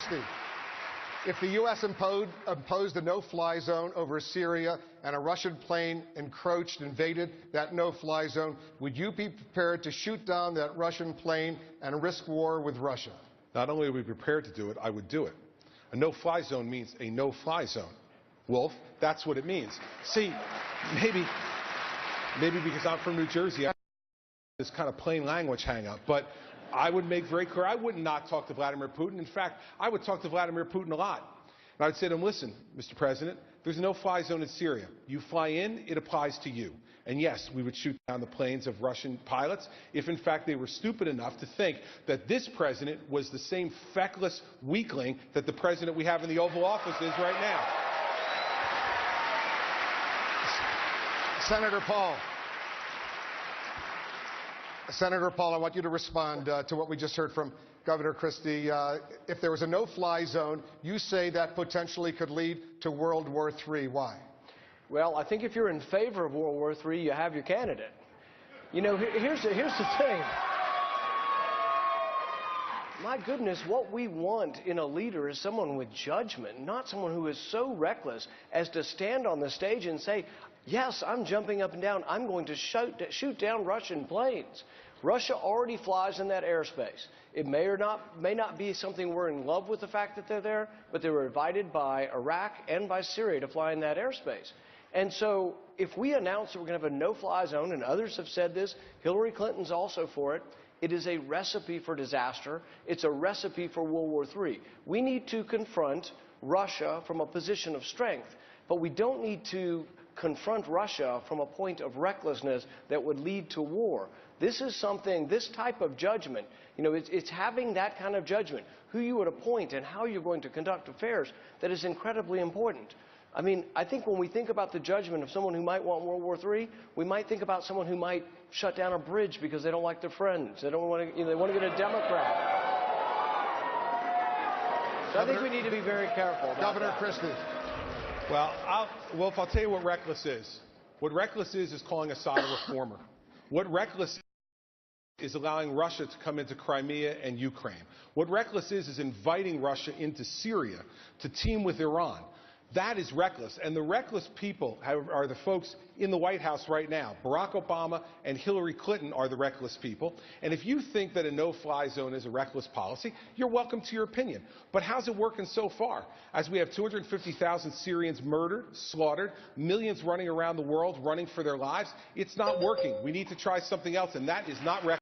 Christie, if the U.S. imposed a no-fly zone over Syria and a Russian plane invaded that no-fly zone, would you be prepared to shoot down that Russian plane and risk war with Russia? Not only are we prepared to do it, I would do it. A no-fly zone means a no-fly zone. Wolf, that's what it means. See, maybe because I'm from New Jersey, I have this kind of plain language hang-up, but I would make very clear I would not talk to Vladimir Putin. In fact, I would talk to Vladimir Putin a lot. And I would say to him, listen, Mr. President, there's a no-fly zone in Syria. You fly in, it applies to you. And yes, we would shoot down the planes of Russian pilots if, in fact, they were stupid enough to think that this president was the same feckless weakling that the president we have in the Oval Office is right now. Senator Paul. Senator Paul, I want you to respond to what we just heard from Governor Christie. If there was a no-fly zone, you say that potentially could lead to World War III. Why? Well, I think if you're in favor of World War III, you have your candidate. You know, here's the thing. My goodness, what we want in a leader is someone with judgment, not someone who is so reckless as to stand on the stage and say, yes, I'm jumping up and down. I'm going to shoot down Russian planes. Russia already flies in that airspace. It may not be something we're in love with the fact that they're there, but they were invited by Iraq and by Syria to fly in that airspace. And so if we announce that we're going to have a no-fly zone, and others have said this, Hillary Clinton's also for it, it is a recipe for disaster. It's a recipe for World War III. We need to confront Russia from a position of strength, but we don't need to confront Russia from a point of recklessness that would lead to war. This is something, this type of judgment, you know, it's having that kind of judgment, who you would appoint and how you're going to conduct affairs, that is incredibly important. I mean, I think when we think about the judgment of someone who might want World War III, we might think about someone who might shut down a bridge because they don't like their friends. They don't want to, they want to get a Democrat. So I think we need to be very careful about Governor that. Christie. Well, Wolf, I'll tell you what reckless is. What reckless is calling Assad a reformer. What reckless is allowing Russia to come into Crimea and Ukraine. What reckless is inviting Russia into Syria to team with Iran. That is reckless. And the reckless people are the folks in the White House right now. Barack Obama and Hillary Clinton are the reckless people. And if you think that a no-fly zone is a reckless policy, you're welcome to your opinion. But how's it working so far? As we have 250,000 Syrians murdered, slaughtered, millions running around the world running for their lives, it's not working. We need to try something else, and that is not reckless.